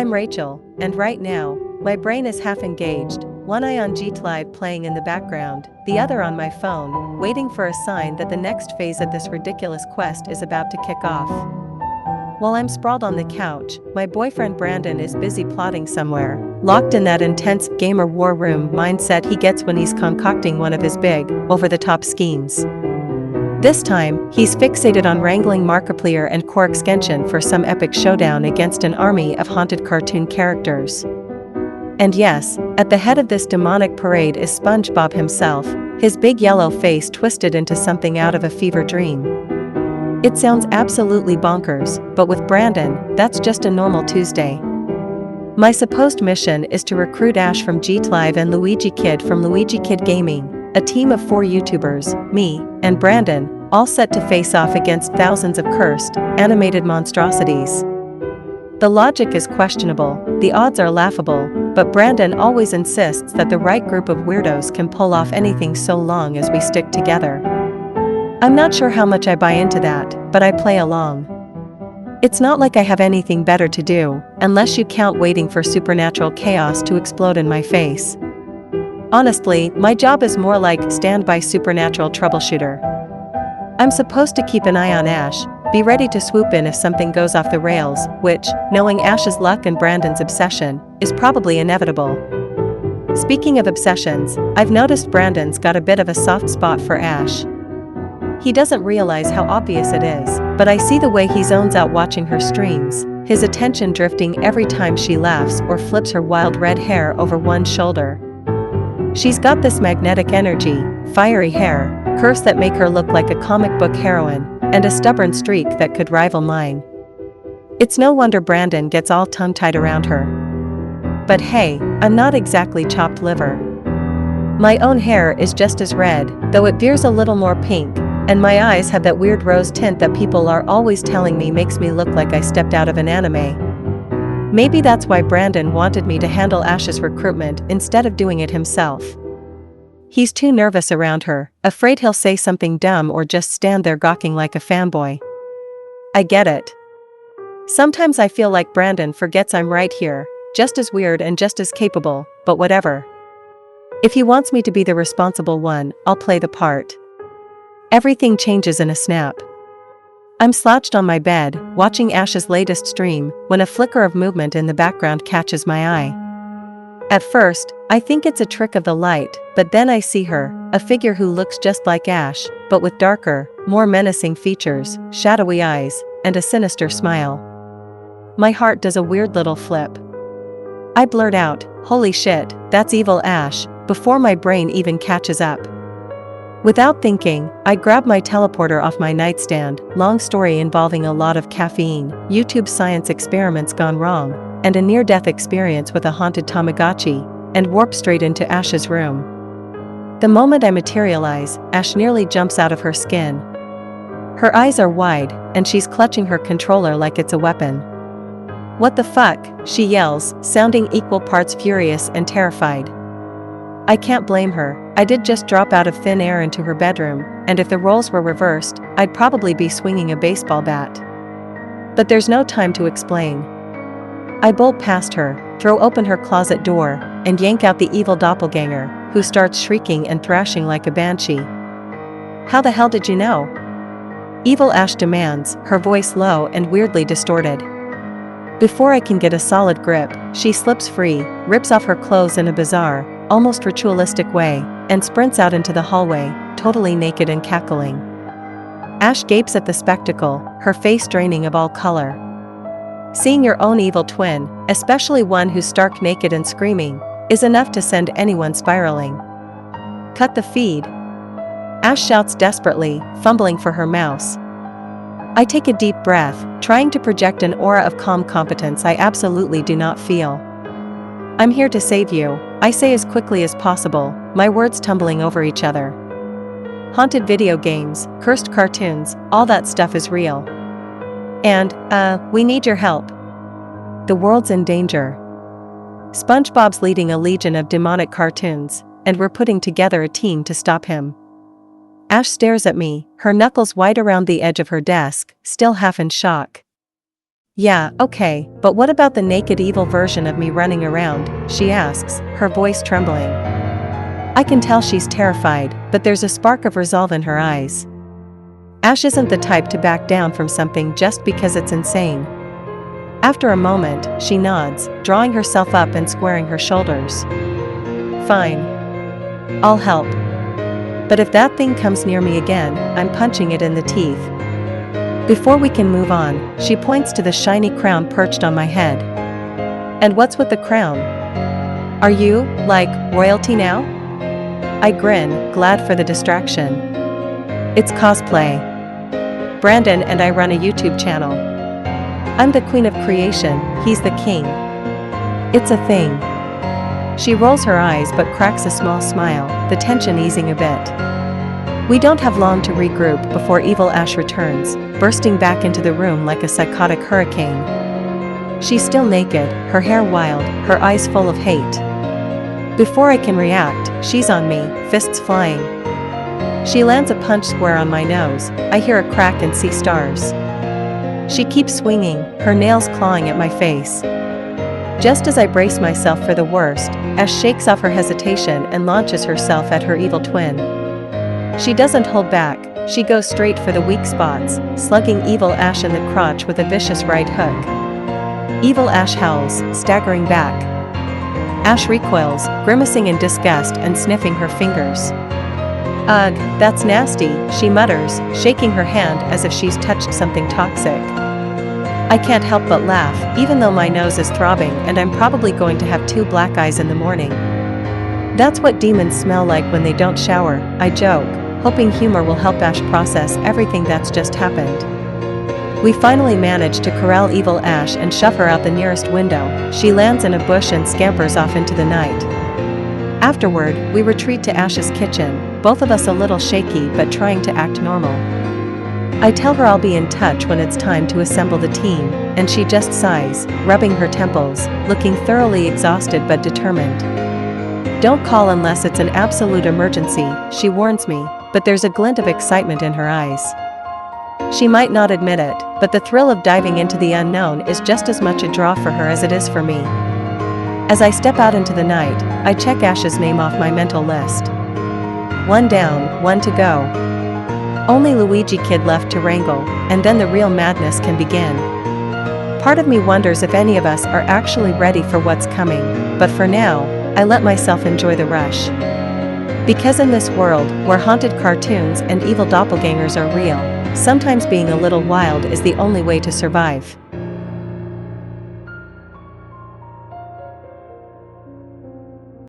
I'm Rachel, and right now, my brain is half engaged, one eye on GTlive playing in the background, the other on my phone, waiting for a sign that the next phase of this ridiculous quest is about to kick off. While I'm sprawled on the couch, my boyfriend Brandon is busy plotting somewhere, locked in that intense gamer war room mindset he gets when he's concocting one of his big, over-the-top schemes. This time, he's fixated on wrangling Markiplier and Quark's Genshin for some epic showdown against an army of haunted cartoon characters. And yes, at the head of this demonic parade is SpongeBob himself, his big yellow face twisted into something out of a fever dream. It sounds absolutely bonkers, but with Brandon, that's just a normal Tuesday. My supposed mission is to recruit Ash from GTlive and Luigi Kid from Luigi Kid Gaming, a team of 4 YouTubers, me, and Brandon, all set to face off against thousands of cursed, animated monstrosities. The logic is questionable, the odds are laughable, but Brandon always insists that the right group of weirdos can pull off anything so long as we stick together. I'm not sure how much I buy into that, but I play along. It's not like I have anything better to do, unless you count waiting for supernatural chaos to explode in my face. Honestly, my job is more like standby supernatural troubleshooter. I'm supposed to keep an eye on Ash, be ready to swoop in if something goes off the rails, which, knowing Ash's luck and Brandon's obsession, is probably inevitable. Speaking of obsessions, I've noticed Brandon's got a bit of a soft spot for Ash. He doesn't realize how obvious it is, but I see the way he zones out watching her streams, his attention drifting every time she laughs or flips her wild red hair over one shoulder. She's got this magnetic energy, fiery hair, curves that make her look like a comic book heroine, and a stubborn streak that could rival mine. It's no wonder Brandon gets all tongue-tied around her. But hey, I'm not exactly chopped liver. My own hair is just as red, though it veers a little more pink, and my eyes have that weird rose tint that people are always telling me makes me look like I stepped out of an anime. Maybe that's why Brandon wanted me to handle Ash's recruitment instead of doing it himself. He's too nervous around her, afraid he'll say something dumb or just stand there gawking like a fanboy. I get it. Sometimes I feel like Brandon forgets I'm right here, just as weird and just as capable, but whatever. If he wants me to be the responsible one, I'll play the part. Everything changes in a snap. I'm slouched on my bed, watching Ash's latest stream, when a flicker of movement in the background catches my eye. At first, I think it's a trick of the light, but then I see her, a figure who looks just like Ash, but with darker, more menacing features, shadowy eyes, and a sinister smile. My heart does a weird little flip. I blurt out, "Holy shit, that's evil Ash," before my brain even catches up. Without thinking, I grab my teleporter off my nightstand, long story involving a lot of caffeine, YouTube science experiments gone wrong, and a near-death experience with a haunted Tamagotchi, and warp straight into Ash's room. The moment I materialize, Ash nearly jumps out of her skin. Her eyes are wide, and she's clutching her controller like it's a weapon. "What the fuck?" she yells, sounding equal parts furious and terrified. I can't blame her. I did just drop out of thin air into her bedroom, and if the roles were reversed, I'd probably be swinging a baseball bat. But there's no time to explain. I bolt past her, throw open her closet door, and yank out the evil doppelganger, who starts shrieking and thrashing like a banshee. "How the hell did you know?" Evil Ash demands, her voice low and weirdly distorted. Before I can get a solid grip, she slips free, rips off her clothes in a bizarre, almost ritualistic way, and sprints out into the hallway, totally naked and cackling. Ash gapes at the spectacle, her face draining of all color. Seeing your own evil twin, especially one who's stark naked and screaming, is enough to send anyone spiraling. Cut the feed. Ash shouts desperately, fumbling for her mouse. I take a deep breath, trying to project an aura of calm competence I absolutely do not feel. "I'm here to save you," I say as quickly as possible, my words tumbling over each other. Haunted video games, cursed cartoons, all that stuff is real. And, we need your help. The world's in danger. SpongeBob's leading a legion of demonic cartoons, and we're putting together a team to stop him. Ash stares at me, her knuckles wide around the edge of her desk, still half in shock. Yeah, okay, but what about the naked evil version of me running around? She asks, her voice trembling. I can tell she's terrified, but there's a spark of resolve in her eyes. Ash isn't the type to back down from something just because it's insane. After a moment, she nods, drawing herself up and squaring her shoulders. Fine. I'll help. But if that thing comes near me again, I'm punching it in the teeth. Before we can move on, she points to the shiny crown perched on my head. And what's with the crown? Are you, like, royalty now? I grin, glad for the distraction. It's cosplay. Brandon and I run a YouTube channel. I'm the queen of creation, he's the king. It's a thing. She rolls her eyes but cracks a small smile, the tension easing a bit. We don't have long to regroup before Evil Ash returns, bursting back into the room like a psychotic hurricane. She's still naked, her hair wild, her eyes full of hate. Before I can react, she's on me, fists flying. She lands a punch square on my nose, I hear a crack and see stars. She keeps swinging, her nails clawing at my face. Just as I brace myself for the worst, Ash shakes off her hesitation and launches herself at her evil twin. She doesn't hold back, she goes straight for the weak spots, slugging Evil Ash in the crotch with a vicious right hook. Evil Ash howls, staggering back. Ash recoils, grimacing in disgust and sniffing her fingers. Ugh, that's nasty, she mutters, shaking her hand as if she's touched something toxic. I can't help but laugh, even though my nose is throbbing and I'm probably going to have 2 black eyes in the morning. That's what demons smell like when they don't shower, I joke, hoping humor will help Ash process everything that's just happened. We finally manage to corral Evil Ash and shove her out the nearest window. She lands in a bush and scampers off into the night. Afterward, we retreat to Ash's kitchen, both of us a little shaky but trying to act normal. I tell her I'll be in touch when it's time to assemble the team, and she just sighs, rubbing her temples, looking thoroughly exhausted but determined. Don't call unless it's an absolute emergency, she warns me, but there's a glint of excitement in her eyes. She might not admit it, but the thrill of diving into the unknown is just as much a draw for her as it is for me. As I step out into the night, I check Ash's name off my mental list. 1 down, 1 to go. Only Luigi Kid left to wrangle, and then the real madness can begin. Part of me wonders if any of us are actually ready for what's coming, but for now, I let myself enjoy the rush. Because in this world, where haunted cartoons and evil doppelgangers are real, sometimes being a little wild is the only way to survive.